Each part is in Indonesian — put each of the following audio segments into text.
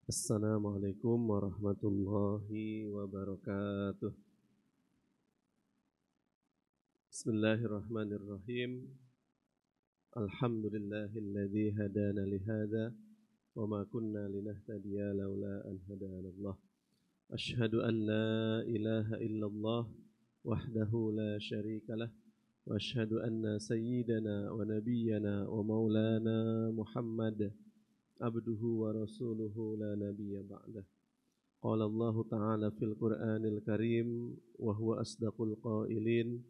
Assalamualaikum warahmatullahi wabarakatuh. Bismillahirrahmanirrahim. Alhamdulillahilladzi hadana lihada wa ma kunna linahtadiya laula an hadanallah. Ashhadu an la ilaha illallah wahdahu la syarikalah wa ashhadu anna sayyidana wa nabiyyana wa maulana Muhammad abduhu wa rasuluhu la nabiyya ba'dah. Qala Allah Ta'ala fil Qur'anil Karim wa huwa asdaqul qailin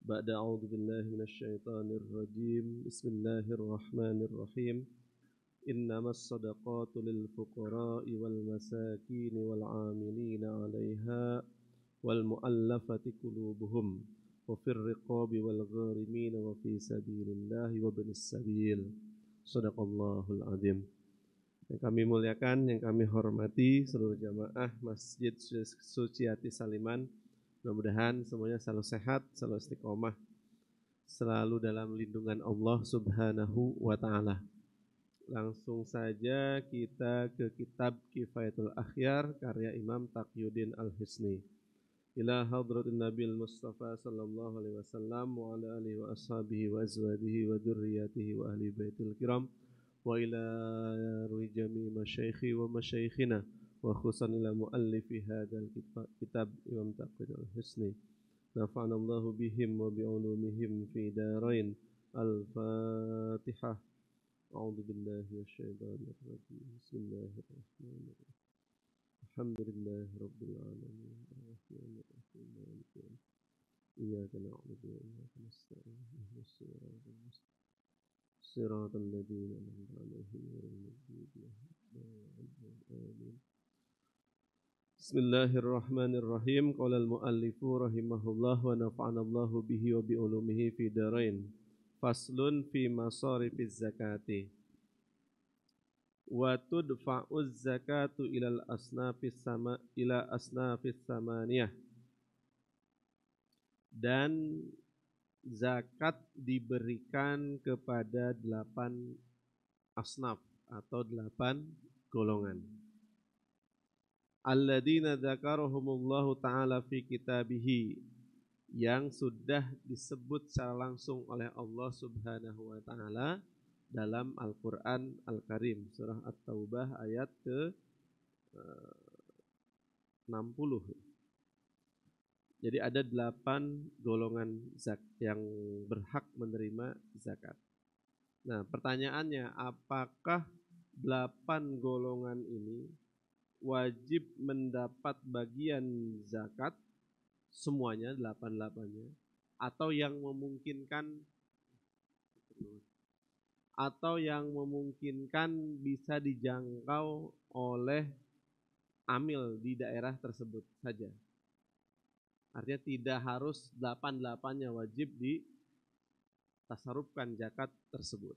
ba'da a'udzu billahi minasy syaithanir rajim. Bismillahirrahmanirrahim. Innamas shadaqatu lil fuqara'i wal masakin wal 'amilina 'alaiha wal mu'allafati qulubuhum wa fir riqabi wal gharimin wa fi sabilillahi wa ibnis sabil. Shadaqallahul azim. Yang kami muliakan, yang kami hormati seluruh jamaah Masjid Suciati Saliman. Mudah-mudahan semuanya selalu sehat, selalu istiqomah, selalu dalam lindungan Allah Subhanahu wa Ta'ala. Langsung saja kita ke kitab Kifayatul Akhyar karya Imam Taqiyuddin Al-Hisni. Ila hadratin Nabil Mustafa sallallahu alaihi wasallam wa ala alihi wa ashabihi wa azwajihi wa dzurriyyatihi wa ahli baitil kiram wa ila ruhi jami masyaikhi wa masyaikhina wa khususan ila muallifi hadzal kitab Imam Taqiyuddin Al-Hisni. Nafa'ana Allahu bihim wa bi ulumihim fi darain. Al-Fatihah. A'udzu billahi minasyaitonir rajim. Bismillahirrahmanirrahim. Alhamdulillahi rabbil alamin. Arrahmanir rahim. Maliki yaumiddin. Iyyaka na'budu wa iyyaka nasta'in. Ihdinas siratal mustaqim. Siratal ladzina an'amta 'alaihim ghairil maghdubi 'alaihim waladdallin. Bismillahirrahmanirrahim. Qala al-muallifu rahimahullah wa nafa'ana Allahu bihi wa bi ulumihi fi darain. Faslun fi masarifiz zakati. Wa tudfa'uz zakatu ila asnafis samaniyah. Dan zakat diberikan kepada 8 asnaf atau 8 golongan. Alladzina dzakarahumullahu ta'ala fi kitabihi, yang sudah disebut secara langsung oleh Allah Subhanahu wa Ta'ala dalam Al-Quran Al-Karim, surah At-Taubah ayat ke 60. Jadi ada 8 golongan yang berhak menerima zakat. Nah, pertanyaannya, apakah 8 golongan ini wajib mendapat bagian zakat semuanya, 8-8-nya, atau yang memungkinkan bisa dijangkau oleh amil di daerah tersebut saja. Artinya tidak harus 8-8-nya wajib ditasarrufkan zakat tersebut.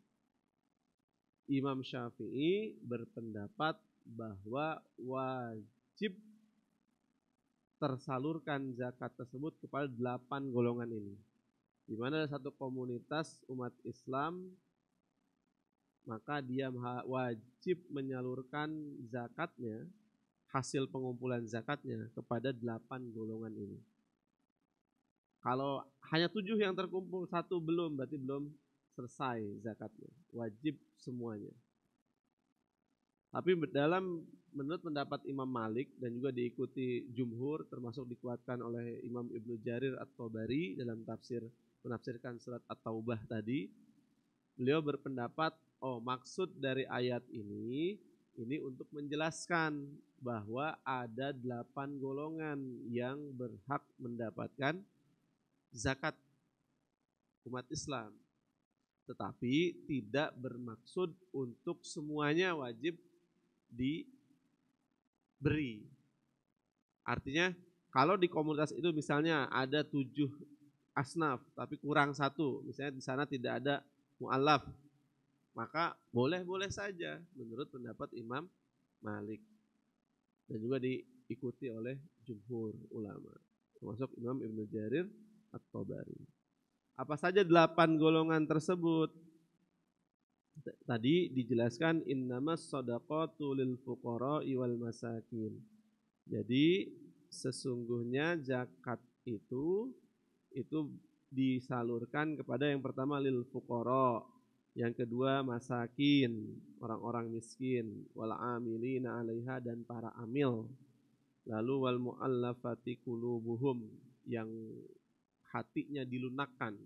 Imam Syafi'i berpendapat bahwa wajib tersalurkan zakat tersebut kepada 8 golongan ini. Di mana ada satu komunitas umat Islam, maka dia wajib menyalurkan zakatnya, hasil pengumpulan zakatnya kepada 8 golongan ini. Kalau hanya 7 yang terkumpul, 1 belum, berarti belum selesai zakatnya. Wajib semuanya. Tapi menurut pendapat Imam Malik dan juga diikuti jumhur, termasuk dikuatkan oleh Imam Ibnu Jarir At-Tabari dalam menafsirkan surat At-Taubah tadi, beliau berpendapat, maksud dari ayat ini untuk menjelaskan bahwa ada 8 golongan yang berhak mendapatkan zakat umat Islam. Tetapi tidak bermaksud untuk semuanya wajib diberi. Artinya kalau di komunitas itu misalnya ada 7 asnaf tapi kurang 1, misalnya di sana tidak ada mu'allaf, maka boleh-boleh saja menurut pendapat Imam Malik dan juga diikuti oleh jumhur ulama, termasuk Imam Ibnu Jarir At-Tabari. Apa saja 8 golongan tersebut? tadi dijelaskan innamas shadaqatu lil fuqara'i wal masakin. Jadi sesungguhnya zakat itu disalurkan kepada yang pertama lil fuqara, yang kedua masakin, orang-orang miskin, wal amilina 'alaiha dan para amil. Lalu wal mu'allafati qulubuhum, yang hatinya dilunakkan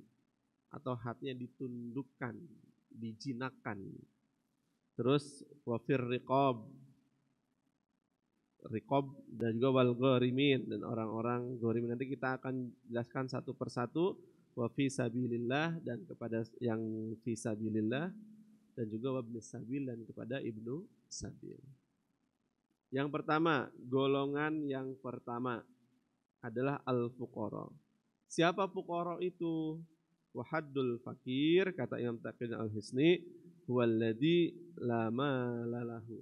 atau hatinya ditundukkan, dijinakkan. Terus wafir riqab dan juga wal gharimin, dan orang-orang gharimin. Nanti kita akan jelaskan satu persatu. Wa fi sabilillah, dan kepada yang fi sabilillah, dan juga wabnis sabil, dan kepada ibnu sabil. Yang pertama, golongan yang pertama adalah al-fuqara. Siapa fuqara itu? Wahaddul fakir, kata Imam Taqiyuddin Al-Hisni, huwallazi la mala lahu.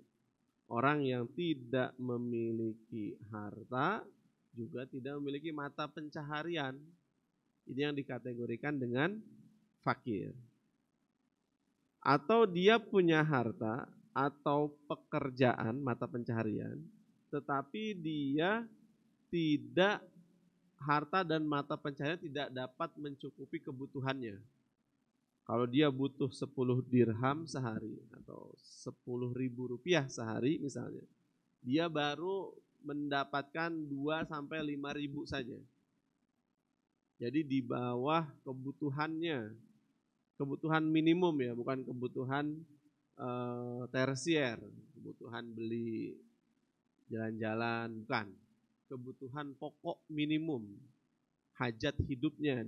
Orang yang tidak memiliki harta, juga tidak memiliki mata pencaharian. Ini yang dikategorikan dengan fakir. Atau dia punya harta atau pekerjaan, mata pencaharian, tetapi dia tidak, harta dan mata pencaharian tidak dapat mencukupi kebutuhannya. Kalau dia butuh 10 dirham sehari atau 10.000 rupiah sehari misalnya, dia baru mendapatkan 2 sampai 5.000 saja. Jadi di bawah kebutuhannya, kebutuhan minimum ya, bukan kebutuhan tersier, kebutuhan beli jalan-jalan, bukan. Kebutuhan pokok minimum, hajat hidupnya.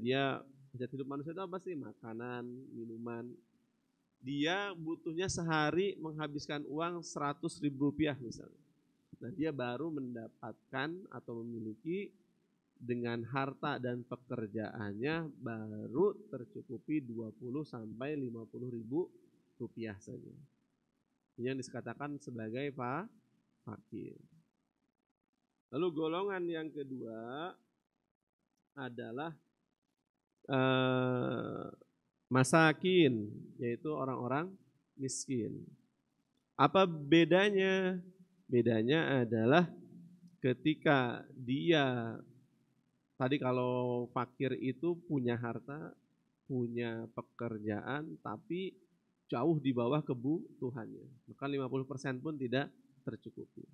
Hajat hidup manusia itu apa sih? Makanan, minuman. Dia butuhnya sehari menghabiskan uang 100.000 rupiah misalnya. Nah, dia baru mendapatkan atau memiliki dengan harta dan pekerjaannya baru tercukupi 20 sampai 50.000 rupiah saja. Ini yang dikatakan sebagai fakir. Lalu golongan yang kedua adalah masakin, yaitu orang-orang miskin. Apa bedanya? Bedanya adalah ketika dia, tadi kalau fakir itu punya harta, punya pekerjaan, tapi jauh di bawah kebutuhannya. Maka 50% pun tidak tercukupi.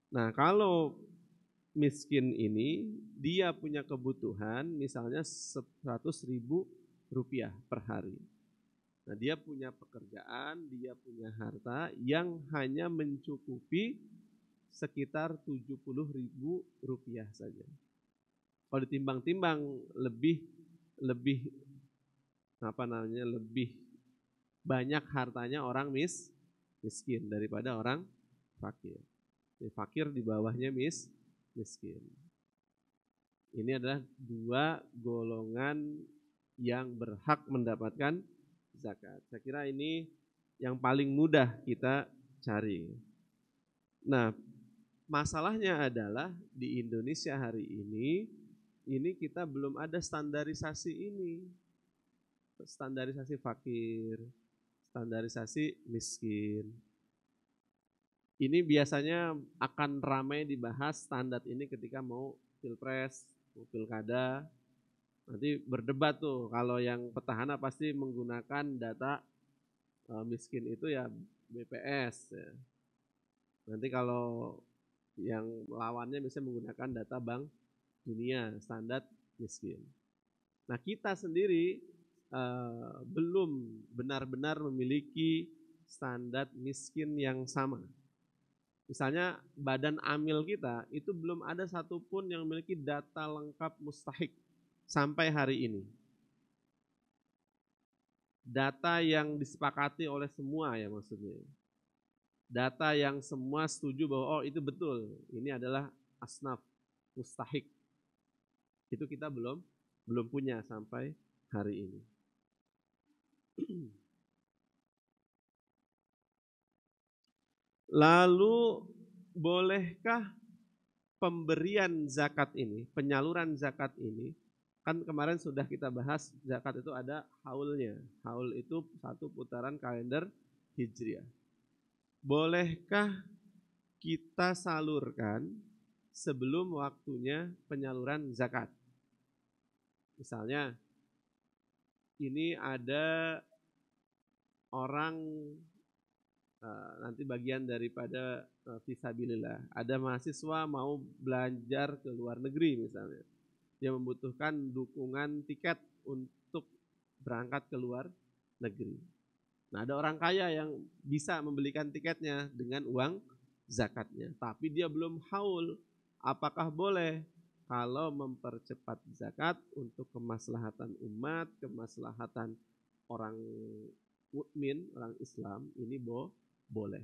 Nah, kalau miskin ini, dia punya kebutuhan misalnya 100.000 rupiah per hari. Nah, dia punya pekerjaan, dia punya harta yang hanya mencukupi sekitar 70.000 rupiah saja. Kalau ditimbang-timbang lebih banyak hartanya orang miskin daripada orang fakir. Jadi fakir di bawahnya miskin. Ini adalah dua golongan yang berhak mendapatkan zakat. Saya kira ini yang paling mudah kita cari. Nah, masalahnya adalah di Indonesia hari ini kita belum ada standarisasi ini. Standarisasi fakir, standarisasi miskin. Ini biasanya akan ramai dibahas standar ini ketika mau pilpres, mau pilkada. Nanti berdebat tuh, kalau yang petahana pasti menggunakan data miskin itu ya BPS ya. Nanti kalau yang lawannya misalnya menggunakan data Bank Dunia, standar miskin. Nah, kita sendiri belum benar-benar memiliki standar miskin yang sama. Misalnya badan amil kita itu belum ada satupun yang memiliki data lengkap mustahik sampai hari ini. Data yang disepakati oleh semua ya maksudnya. Data yang semua setuju bahwa oh itu betul, ini adalah asnaf mustahik. Itu kita belum punya sampai hari ini. Lalu bolehkah pemberian zakat ini, penyaluran zakat ini, kan kemarin sudah kita bahas zakat itu ada haulnya. Haul itu 1 putaran kalender Hijriah. Bolehkah kita salurkan sebelum waktunya penyaluran zakat? Misalnya, ini ada orang nanti bagian daripada fisabilillah. Ada mahasiswa mau belajar ke luar negeri misalnya. Dia membutuhkan dukungan tiket untuk berangkat ke luar negeri. Nah, ada orang kaya yang bisa membelikan tiketnya dengan uang zakatnya. Tapi dia belum haul. Apakah boleh? Kalau mempercepat zakat untuk kemaslahatan umat, kemaslahatan orang mukmin, orang Islam, ini boleh.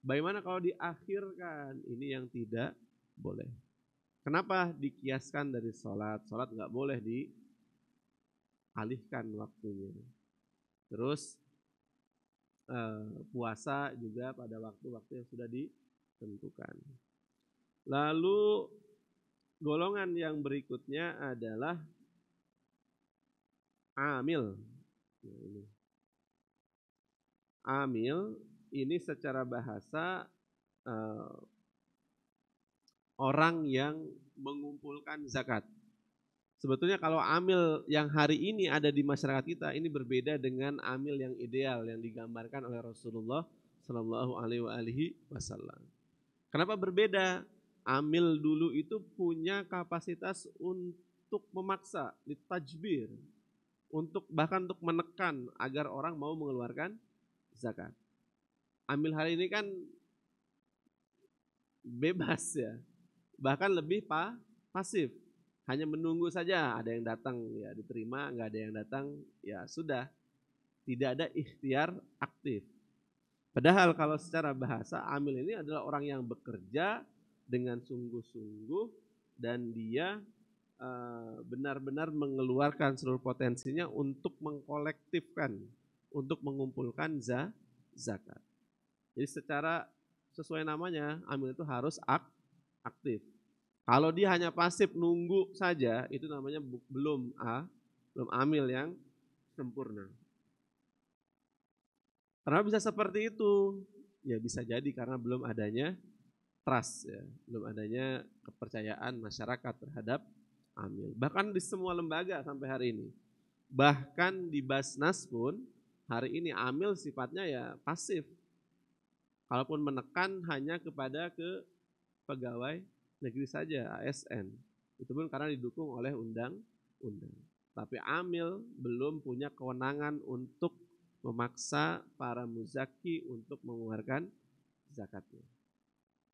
Bagaimana kalau diakhirkan? Ini yang tidak boleh. Kenapa dikiaskan dari sholat? Sholat nggak boleh dialihkan waktunya. Terus puasa juga pada waktu-waktu yang sudah ditentukan. Lalu golongan yang berikutnya adalah amil. Nah, ini. Amil ini secara bahasa orang yang mengumpulkan zakat. Sebetulnya kalau amil yang hari ini ada di masyarakat kita ini berbeda dengan amil yang ideal yang digambarkan oleh Rasulullah Shallallahu Alaihi Wasallam. Kenapa berbeda? Amil dulu itu punya kapasitas untuk memaksa, ditajbir, untuk bahkan untuk menekan agar orang mau mengeluarkan zakat. Amil hari ini kan bebas ya, bahkan lebih pasif. Hanya menunggu saja, ada yang datang ya diterima, nggak ada yang datang ya sudah. Tidak ada ikhtiar aktif. Padahal kalau secara bahasa amil ini adalah orang yang bekerja dengan sungguh-sungguh dan dia benar-benar mengeluarkan seluruh potensinya untuk mengkolektifkan, untuk mengumpulkan zakat. Jadi secara sesuai namanya, amil itu harus aktif. Kalau dia hanya pasif nunggu saja, itu namanya belum amil yang sempurna. Kenapa bisa seperti itu? Ya bisa jadi karena belum adanya trust ya, belum adanya kepercayaan masyarakat terhadap amil. Bahkan di semua lembaga sampai hari ini. Bahkan di Basnas pun hari ini amil sifatnya ya pasif. Kalaupun menekan hanya kepada pegawai negeri saja, ASN. Itu pun karena didukung oleh undang-undang. Tapi amil belum punya kewenangan untuk memaksa para muzaki untuk mengeluarkan zakatnya.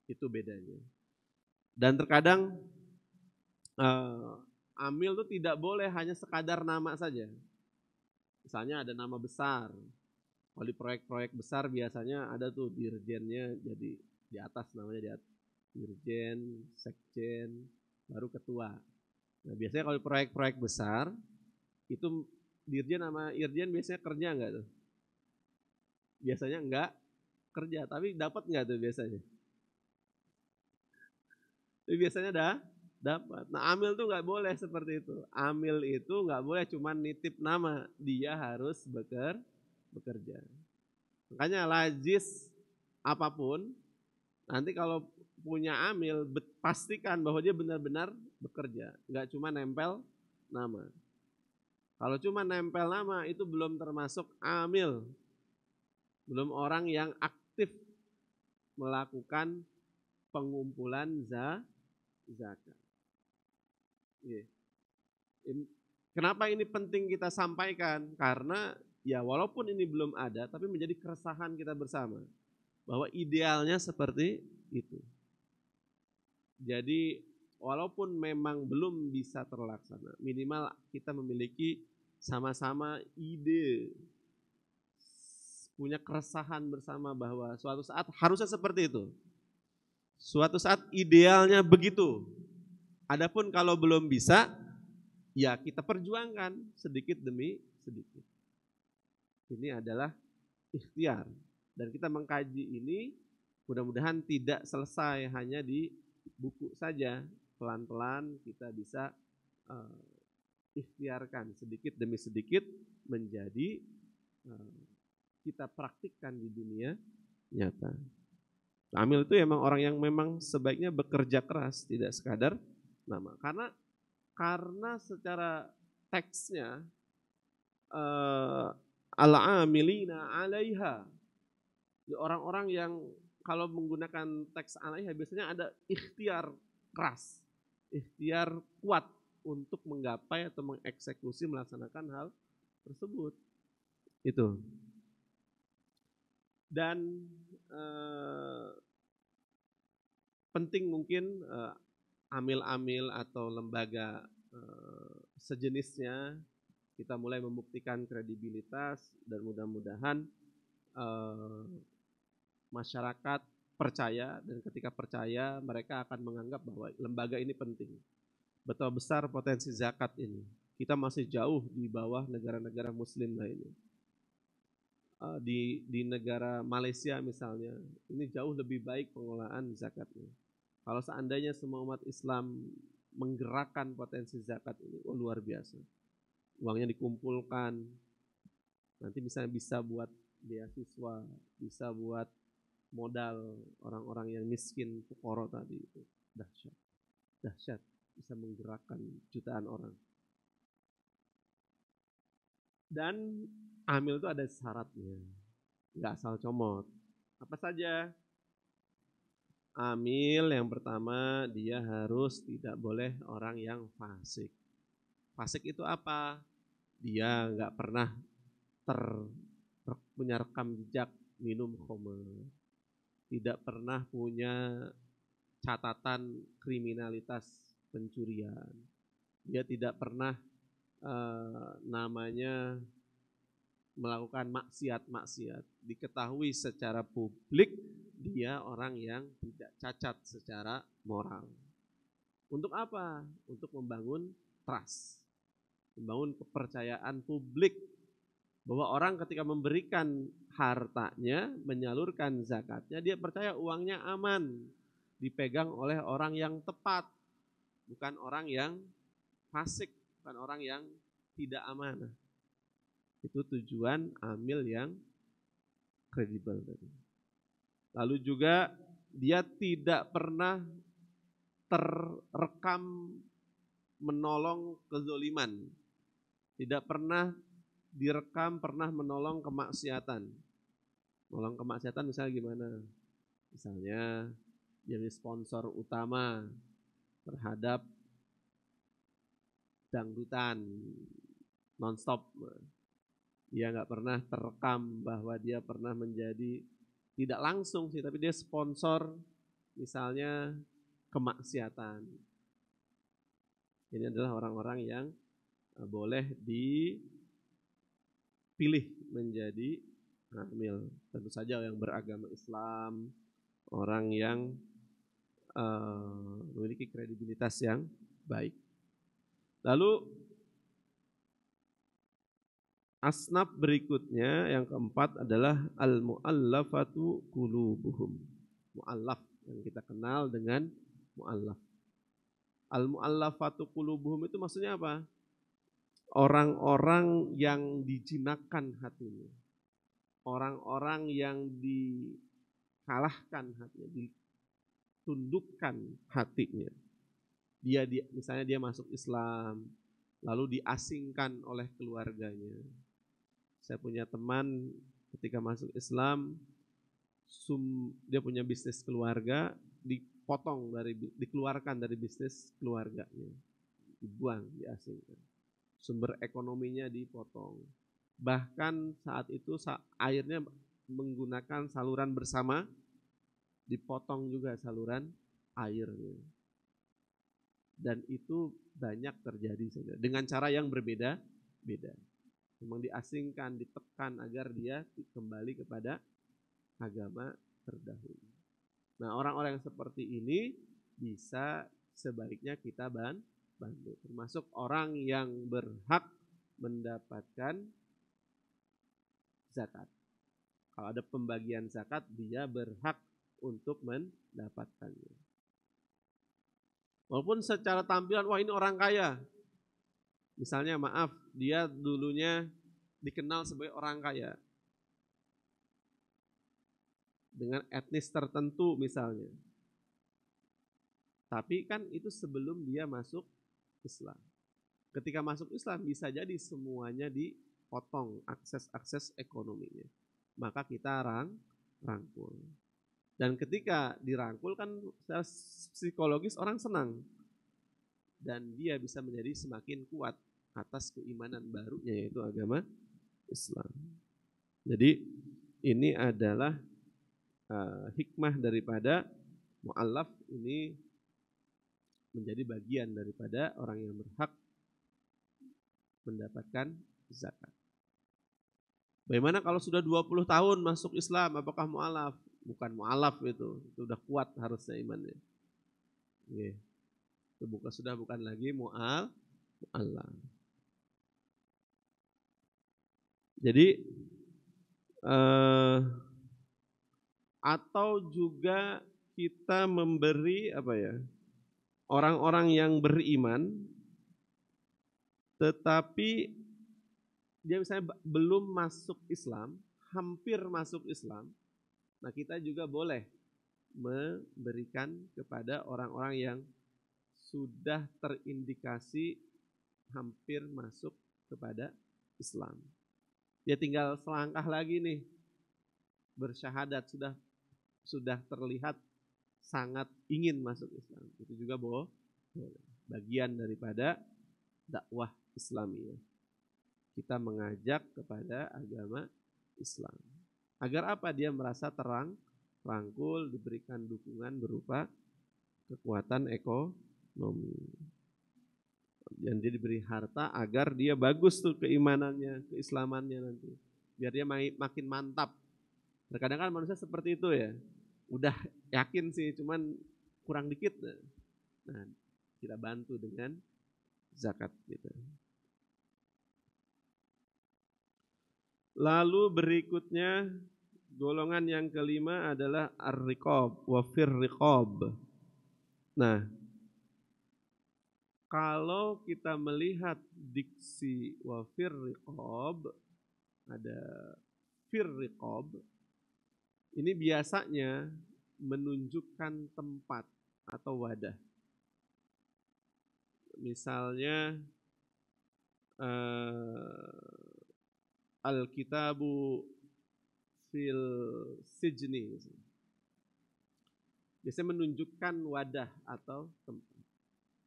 Itu bedanya. Dan terkadang amil itu tidak boleh hanya sekadar nama saja. Misalnya ada nama besar. Kalau di proyek-proyek besar biasanya ada tuh dirjennya jadi di atas namanya di atas. Dirjen, sekjen, baru ketua. Nah biasanya kalau proyek-proyek besar itu dirjen sama irjen biasanya kerja enggak tuh? Biasanya enggak kerja, tapi dapat enggak tuh biasanya? Tapi biasanya dapat. Nah amil tuh enggak boleh seperti itu. Amil itu enggak boleh cuma nitip nama, dia harus bekerja. Makanya lajis apapun, nanti kalau punya amil, pastikan bahwa dia benar-benar bekerja, nggak cuma nempel nama. Kalau cuma nempel nama itu belum termasuk amil, belum orang yang aktif melakukan pengumpulan zakat. Kenapa ini penting kita sampaikan? Karena ya walaupun ini belum ada, tapi menjadi keresahan kita bersama bahwa idealnya seperti itu. Jadi walaupun memang belum bisa terlaksana, minimal kita memiliki sama-sama ide, punya keresahan bersama bahwa suatu saat harusnya seperti itu. Suatu saat idealnya begitu. Adapun kalau belum bisa, ya kita perjuangkan sedikit demi sedikit. Ini adalah ikhtiar. Dan kita mengkaji ini mudah-mudahan tidak selesai hanya di buku saja, pelan-pelan kita bisa ikhtiarkan sedikit demi sedikit menjadi kita praktikkan di dunia nyata. Amil itu emang orang yang memang sebaiknya bekerja keras, tidak sekadar nama. Karena secara teksnya al-amilina 'alaiha. Orang-orang yang kalau menggunakan teks 'alaiha biasanya ada ikhtiar keras, ikhtiar kuat untuk menggapai atau mengeksekusi melaksanakan hal tersebut. Itu. Dan penting mungkin amil-amil atau lembaga sejenisnya kita mulai membuktikan kredibilitas dan mudah-mudahan masyarakat percaya, dan ketika percaya mereka akan menganggap bahwa lembaga ini penting. Betapa besar potensi zakat ini. Kita masih jauh di bawah negara-negara muslim lainnya. Di negara Malaysia misalnya, ini jauh lebih baik pengelolaan zakatnya. Kalau seandainya semua umat Islam menggerakkan potensi zakat ini, luar biasa. Uangnya dikumpulkan, nanti misalnya bisa buat beasiswa, bisa buat modal orang-orang yang miskin, fukara tadi itu. Dahsyat, bisa menggerakkan jutaan orang. Dan amil itu ada syaratnya, nggak asal comot. Apa saja? Amil yang pertama, dia harus tidak boleh orang yang fasik. Fasik itu apa? Dia nggak pernah punya rekam jejak minum khamr, tidak pernah punya catatan kriminalitas pencurian, dia tidak pernah namanya melakukan maksiat-maksiat, diketahui secara publik dia orang yang tidak cacat secara moral. Untuk apa? Untuk membangun trust, membangun kepercayaan publik bahwa orang ketika memberikan hartanya, menyalurkan zakatnya, dia percaya uangnya aman, dipegang oleh orang yang tepat, bukan orang yang fasik, bukan orang yang tidak amanah. Itu tujuan amil yang kredibel tadi. Lalu juga dia tidak pernah terekam menolong kezoliman, tidak pernah direkam pernah menolong kemaksiatan. Menolong kemaksiatan misalnya gimana? Misalnya jadi sponsor utama terhadap dangdutan nonstop. Dia nggak pernah terekam bahwa dia pernah menjadi, tidak langsung sih, tapi dia sponsor misalnya kemaksiatan. Ini adalah orang-orang yang boleh dipilih menjadi amil. Tentu saja yang beragama Islam, orang yang memiliki kredibilitas yang baik. Lalu asnaf berikutnya yang keempat adalah al-mu'allafatu qulubuhum. Mu'allaf yang kita kenal dengan mu'allaf. Al-mu'allafatu qulubuhum itu maksudnya apa? Orang-orang yang dijinakkan hatinya. Orang-orang yang dikalahkan hatinya, ditundukkan hatinya. Misalnya dia masuk Islam, lalu diasingkan oleh keluarganya. Saya punya teman ketika masuk Islam, dia punya bisnis keluarga, dikeluarkan dari bisnis keluarganya, dibuang, diasingkan. Sumber ekonominya dipotong. Bahkan saat itu airnya menggunakan saluran bersama, dipotong juga saluran airnya. Dan itu banyak terjadi saja dengan cara yang berbeda-beda. Memang diasingkan, ditekan agar dia kembali kepada agama terdahulu. Nah, orang-orang yang seperti ini bisa sebaiknya kita bantu, termasuk orang yang berhak mendapatkan zakat. Kalau ada pembagian zakat, dia berhak untuk mendapatkannya. Walaupun secara tampilan, wah ini orang kaya. Misalnya maaf, dia dulunya dikenal sebagai orang kaya. dengan etnis tertentu misalnya. Tapi kan itu sebelum dia masuk Islam. Ketika masuk Islam bisa jadi semuanya dipotong akses ekonominya. Maka kita rangkul. Dan ketika dirangkul kan secara psikologis orang senang. Dan dia bisa menjadi semakin kuat atas keimanan barunya yaitu agama Islam. Jadi ini adalah hikmah daripada mu'allaf ini menjadi bagian daripada orang yang berhak mendapatkan zakat. Bagaimana kalau sudah 20 tahun masuk Islam, apakah mu'allaf? Bukan mu'allaf itu udah kuat harusnya imannya. Itu bukan lagi mu'allaf. Jadi atau juga kita memberi orang-orang yang beriman tetapi dia misalnya belum masuk Islam, hampir masuk Islam. Nah, kita juga boleh memberikan kepada orang-orang yang sudah terindikasi hampir masuk kepada Islam. Dia tinggal selangkah lagi nih bersyahadat, sudah terlihat sangat ingin masuk Islam. Itu juga boleh, bagian daripada dakwah Islamiyah. Kita mengajak kepada agama Islam. Agar apa? Dia merasa rangkul, diberikan dukungan berupa kekuatan ekonomi. Dan dia diberi harta agar dia bagus tuh keimanannya, keislamannya nanti. Biar dia makin mantap. Terkadang kan manusia seperti itu ya. Udah yakin sih, cuman kurang dikit. Nah, kita bantu dengan zakat gitu. Lalu berikutnya golongan yang kelima adalah ar-riqab wa fir-riqab. Nah, kalau kita melihat diksi wa fir-riqab, ada fir-riqab, ini biasanya menunjukkan tempat atau wadah. Misalnya Al-kitabu fil sijni. Biasanya menunjukkan wadah atau tempat.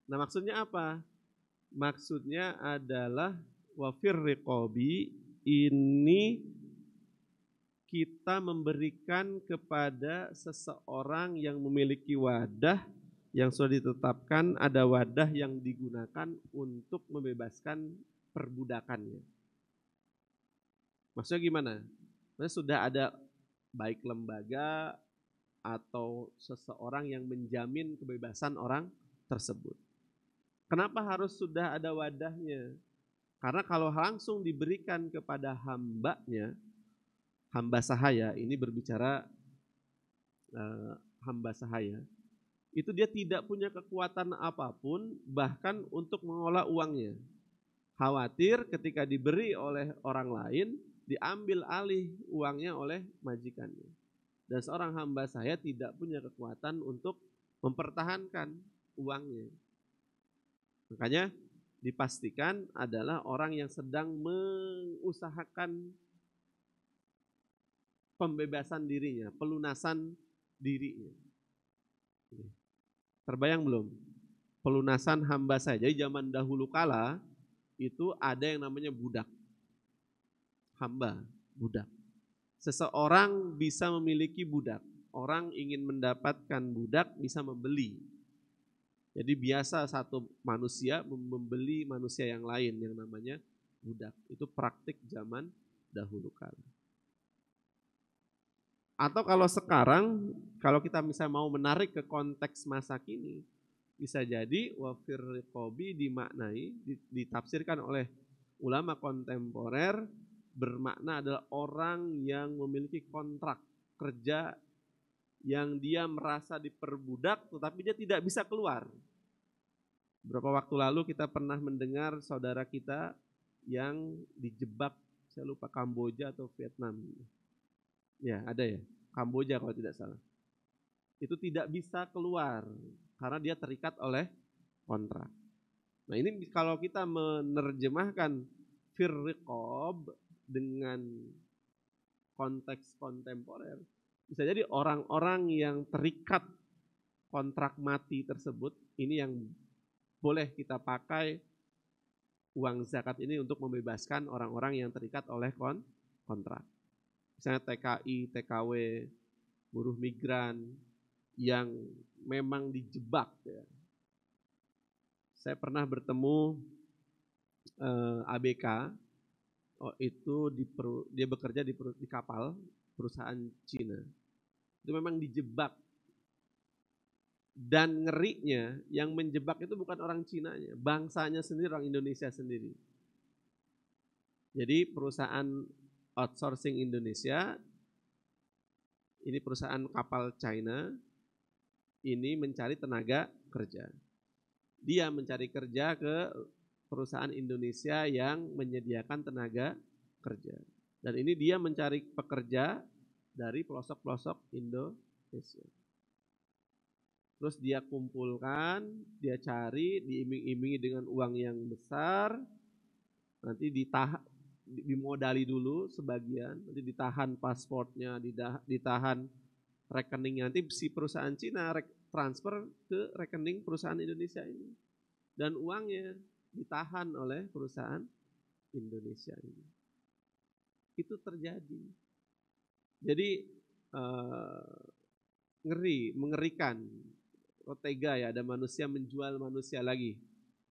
Nah, maksudnya apa? Maksudnya adalah wafir riqabi, ini kita memberikan kepada seseorang yang memiliki wadah yang sudah ditetapkan, ada wadah yang digunakan untuk membebaskan perbudakannya. Maksudnya gimana? Maksudnya sudah ada baik lembaga atau seseorang yang menjamin kebebasan orang tersebut. Kenapa harus sudah ada wadahnya? Karena kalau langsung diberikan kepada hambanya, hamba sahaya, ini berbicara hamba sahaya, itu dia tidak punya kekuatan apapun bahkan untuk mengolah uangnya. Khawatir ketika diberi oleh orang lain, diambil alih uangnya oleh majikannya. Dan seorang hamba sahaya tidak punya kekuatan untuk mempertahankan uangnya. Makanya dipastikan adalah orang yang sedang mengusahakan pembebasan dirinya, pelunasan dirinya. Terbayang belum? Pelunasan hamba saya. Jadi zaman dahulu kala itu ada yang namanya budak. Hamba, budak. Seseorang bisa memiliki budak. Orang ingin mendapatkan budak bisa membeli. Jadi biasa satu manusia membeli manusia yang lain yang namanya budak. Itu praktik zaman dahulu kala. Atau kalau sekarang, kalau kita misalnya mau menarik ke konteks masa kini, bisa jadi wafir riqabi dimaknai, ditafsirkan oleh ulama kontemporer, bermakna adalah orang yang memiliki kontrak kerja yang dia merasa diperbudak tetapi dia tidak bisa keluar. Beberapa waktu lalu kita pernah mendengar saudara kita yang dijebak, saya lupa Kamboja atau Vietnam. Ya, ada ya. Kamboja kalau tidak salah. Itu tidak bisa keluar karena dia terikat oleh kontrak. Nah ini kalau kita menerjemahkan fir riqab dengan konteks kontemporer, bisa jadi orang-orang yang terikat kontrak mati tersebut, ini yang boleh kita pakai uang zakat ini untuk membebaskan orang-orang yang terikat oleh kontrak. Misalnya TKI, TKW, buruh migran yang memang dijebak. Ya. Saya pernah bertemu ABK, itu dia bekerja di kapal perusahaan Cina. Itu memang dijebak. Dan ngerinya yang menjebak itu bukan orang Cinanya, bangsanya sendiri, orang Indonesia sendiri. Jadi perusahaan outsourcing Indonesia, ini perusahaan kapal China, ini mencari tenaga kerja. Dia mencari kerja ke perusahaan Indonesia yang menyediakan tenaga kerja. Dan ini dia mencari pekerja dari pelosok-pelosok Indonesia. Terus dia kumpulkan, dia cari, diiming-imingi dengan uang yang besar, nanti dimodali dulu sebagian, nanti ditahan pasportnya, ditahan rekeningnya, nanti si perusahaan Cina transfer ke rekening perusahaan Indonesia ini. Dan uangnya ditahan oleh perusahaan Indonesia ini. Itu terjadi. Jadi ngeri, mengerikan. Tega ya, ada manusia menjual manusia lagi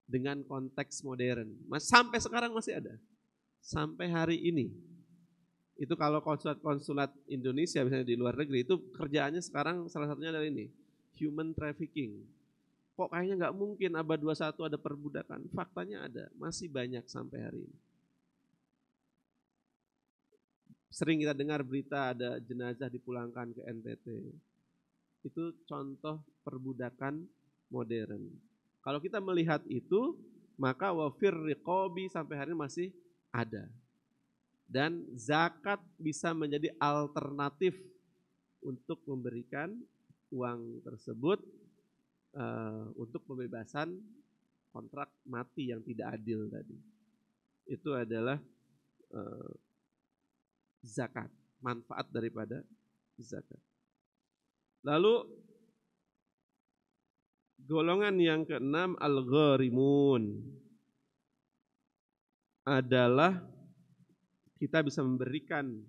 dengan konteks modern. Sampai sekarang masih ada. Sampai hari ini. Itu kalau konsulat-konsulat Indonesia misalnya di luar negeri, itu kerjaannya sekarang salah satunya adalah ini, human trafficking. Kok kayaknya nggak mungkin abad 21 ada perbudakan. Faktanya ada, masih banyak sampai hari ini. Sering kita dengar berita ada jenazah dipulangkan ke NTT. Itu contoh perbudakan modern. Kalau kita melihat itu, maka wafir riqabi sampai hari ini masih ada. Dan zakat bisa menjadi alternatif untuk memberikan uang tersebut untuk pembebasan kontrak mati yang tidak adil tadi. Itu adalah zakat, manfaat daripada zakat. Lalu golongan yang keenam al-gharimun adalah kita bisa memberikan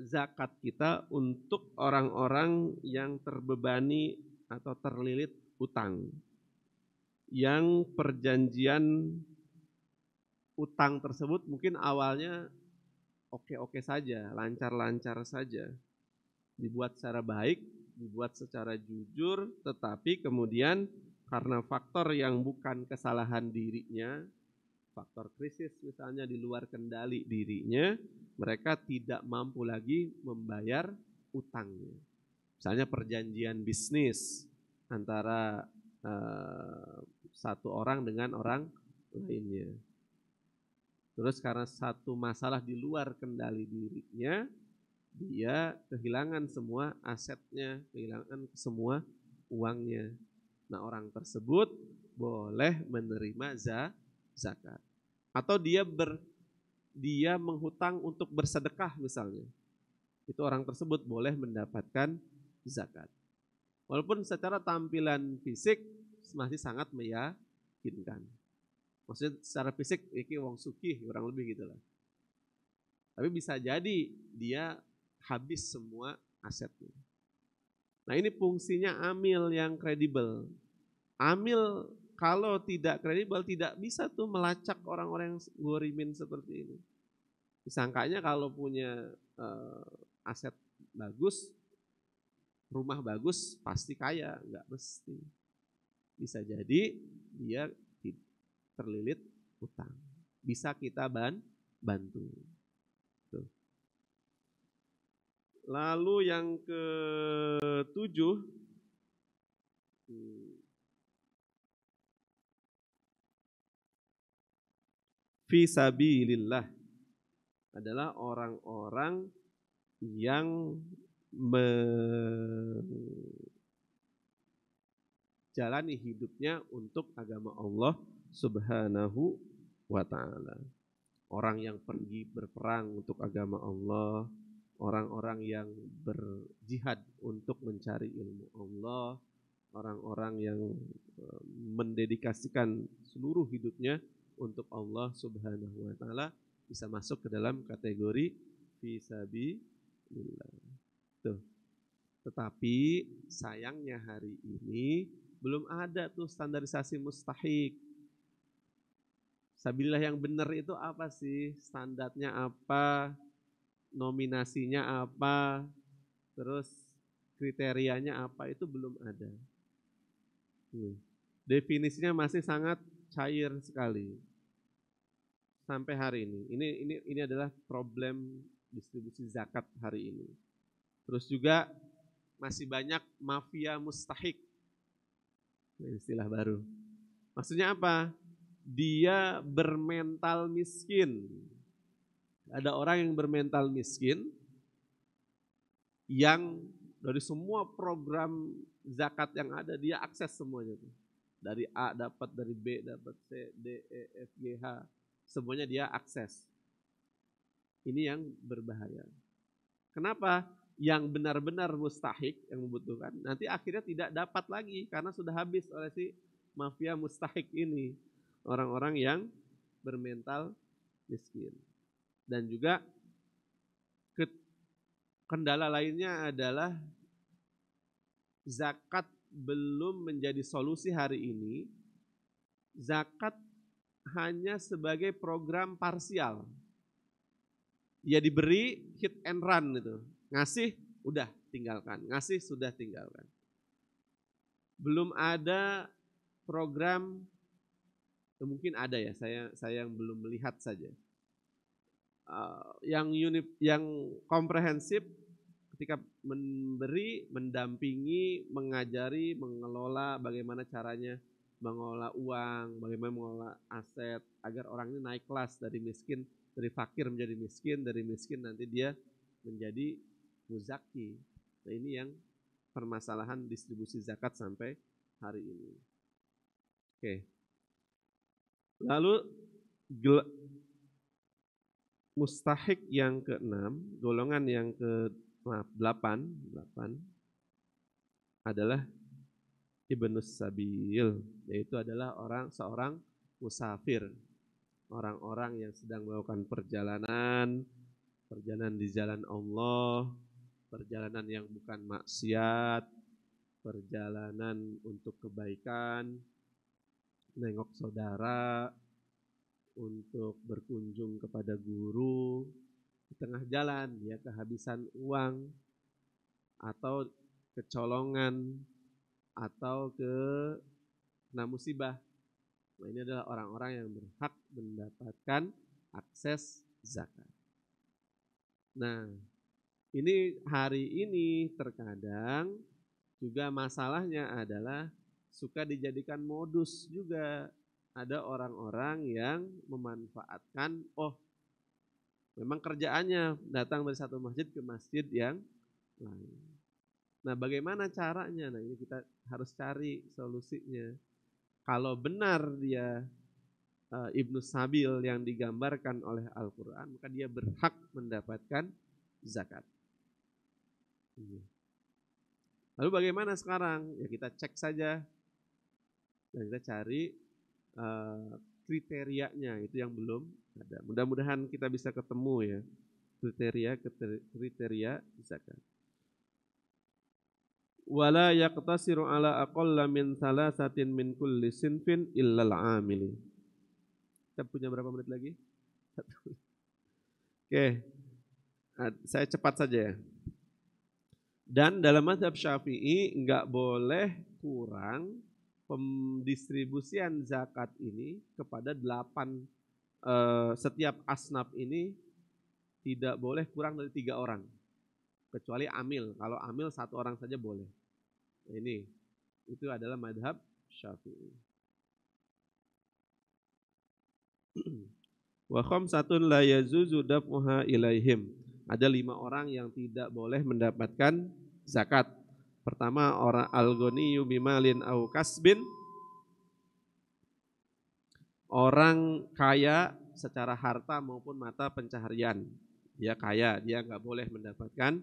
zakat kita untuk orang-orang yang terbebani atau terlilit utang. Yang perjanjian utang tersebut mungkin awalnya oke-oke saja, lancar-lancar saja. Dibuat secara baik, dibuat secara jujur, tetapi kemudian karena faktor yang bukan kesalahan dirinya, faktor krisis misalnya di luar kendali dirinya, mereka tidak mampu lagi membayar utangnya. Misalnya perjanjian bisnis antara satu orang dengan orang lainnya. Terus karena satu masalah di luar kendali dirinya, dia kehilangan semua asetnya, kehilangan semua uangnya. Nah, orang tersebut boleh menerima zakat. Atau dia menghutang untuk bersedekah misalnya. Itu orang tersebut boleh mendapatkan zakat. Walaupun secara tampilan fisik masih sangat meyakinkan. Maksudnya secara fisik ini wong sugih kurang lebih gitulah. Tapi bisa jadi dia habis semua asetnya. Nah ini fungsinya amil yang kredibel. Amil kalau tidak kredibel tidak bisa tuh melacak orang-orang yang ghorimin seperti ini. Disangkanya kalau punya aset bagus, rumah bagus pasti kaya, enggak mesti. Bisa jadi dia terlilit utang. Bisa kita bantu. Tuh. Lalu yang ke-7 fi sabilillah adalah orang-orang yang menjalani hidupnya untuk agama Allah Subhanahu wa ta'ala. Orang yang pergi berperang untuk agama Allah, orang-orang yang berjihad untuk mencari ilmu Allah, orang-orang yang mendedikasikan seluruh hidupnya untuk Allah Subhanahu wa ta'ala bisa masuk ke dalam kategori fisabilillah. Tuh. Tetapi sayangnya hari ini belum ada tuh standarisasi mustahik. Sabilillah yang benar itu apa sih? Standarnya apa? Nominasinya apa? Terus kriterianya apa? Itu belum ada. Definisinya masih sangat cair sekali. Sampai hari ini. Ini adalah problem distribusi zakat hari ini. Terus juga masih banyak mafia mustahik. Istilah baru. Maksudnya apa? Dia bermental miskin. Ada orang yang bermental miskin yang dari semua program zakat yang ada dia akses semuanya tuh. Dari A dapat, dari B dapat, C, D, E, F, G, H, semuanya dia akses. Ini yang berbahaya. Kenapa? Yang benar-benar mustahik yang membutuhkan nanti akhirnya tidak dapat lagi karena sudah habis oleh si mafia mustahik ini. Orang-orang yang bermental miskin. Dan juga kendala lainnya adalah zakat belum menjadi solusi hari ini. Zakat hanya sebagai program parsial. Dia diberi hit and run itu. Ngasih udah tinggalkan, ngasih sudah tinggalkan. Belum ada program, mungkin ada ya, saya yang belum melihat saja. Yang komprehensif ketika memberi, mendampingi, mengajari, mengelola bagaimana caranya mengelola uang, bagaimana mengelola aset agar orang ini naik kelas dari miskin, dari fakir menjadi miskin, dari miskin nanti dia menjadi muzaki. Nah, ini yang permasalahan distribusi zakat sampai hari ini. Oke. Lalu mustahik yang ke-6, golongan yang ke-8 adalah ibnus sabil, yaitu adalah seorang musafir, orang-orang yang sedang melakukan perjalanan di jalan Allah, perjalanan yang bukan maksiat, perjalanan untuk kebaikan, nengok saudara, untuk berkunjung kepada guru, di tengah jalan ya kehabisan uang atau kecolongan atau kena musibah. Nah, ini adalah orang-orang yang berhak mendapatkan akses zakat. Nah, ini hari ini terkadang juga masalahnya adalah suka dijadikan modus juga. Ada orang-orang yang memanfaatkan, memang kerjaannya datang dari satu masjid ke masjid yang lain. Nah, bagaimana caranya? Nah, ini kita harus cari solusinya. Kalau benar dia ibnus sabil yang digambarkan oleh Al-Quran, maka dia berhak mendapatkan zakat. Lalu bagaimana sekarang? Ya kita cek saja dan kita cari kriterianya, itu yang belum ada. Mudah-mudahan kita bisa ketemu ya kriteria zakat. Wala yaqtasiru ala aqalla min thalathatin min kulli sinfin illa al-amili. Kita punya berapa menit lagi? Oke. Saya cepat saja ya. Dan dalam mazhab Syafi'i enggak boleh kurang pendistribusian zakat ini kepada 8 setiap asnaf ini tidak boleh kurang dari 3 orang. Kecuali amil. Kalau amil 1 orang saja boleh. Nah, ini itu adalah mazhab Syafi'i. Wa khamsatun la yazuzu daf'uha ilaihim. Ada 5 orang yang tidak boleh mendapatkan zakat. Pertama, orang al-ghaniyyu bimalin au kasbin, orang kaya secara harta maupun mata pencaharian. Dia kaya, dia nggak boleh mendapatkan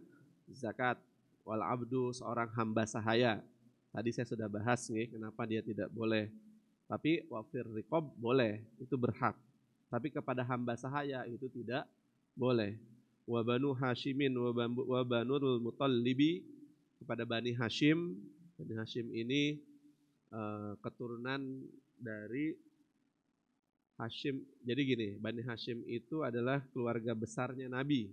zakat. Wal abdu, seorang hamba sahaya. Tadi saya sudah bahas nih kenapa dia tidak boleh. Tapi wafir riqab boleh, itu berhak. Tapi kepada hamba sahaya itu tidak boleh. Wa banu Hashimin wa banul Mutallibi, kepada Bani Hashim. Bani Hashim ini keturunan dari Hashim. Jadi gini, Bani Hashim itu adalah keluarga besarnya Nabi.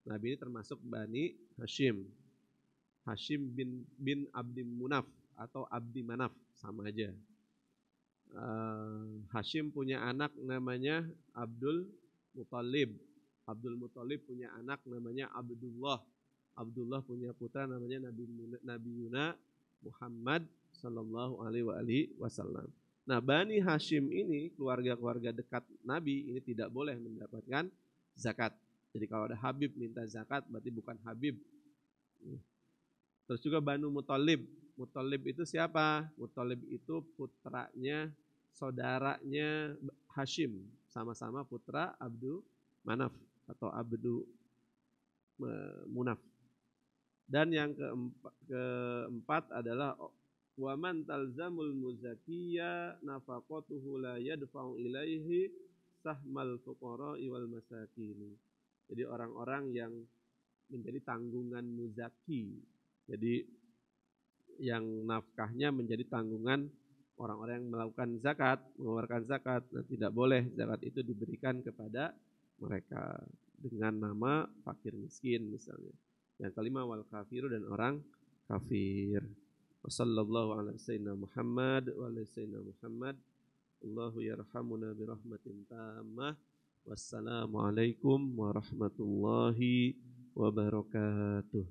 Nabi ini termasuk Bani Hashim. Hashim bin Abdi Munaf atau Abdi Manaf, sama aja. Hashim punya anak namanya Abdul Muthalib. Abdul Muthalib punya anak namanya Abdullah. Abdullah punya putra namanya Nabi Yuna Muhammad sallallahu alaihi wasallam. Nah, Bani Hashim ini keluarga-keluarga dekat Nabi ini tidak boleh mendapatkan zakat. Jadi kalau ada Habib minta zakat berarti bukan Habib. Terus juga Banu Muthalib. Muthalib itu siapa? Muthalib itu putranya, saudaranya Hashim. Sama-sama putra Abdu Manaf atau Abdu Munaf. Dan yang keempat adalah waman talzamul muzakiyya nafaqatuhu la yadfa'u ilaihi sahmal fuqara'i wal masakin. Jadi orang-orang yang menjadi tanggungan muzaki. Jadi yang nafkahnya menjadi tanggungan orang-orang yang melakukan zakat, mengeluarkan zakat. Nah, tidak boleh zakat itu diberikan kepada mereka dengan nama fakir miskin misalnya. Yang kelima wal kafiru, dan orang kafir. Wassallallahu ala sayyidina Muhammad wa ala sayyidina Muhammad. Allahu yarhamuna birahmatin tammah. Wassalamualaikum warahmatullahi wabarakatuh.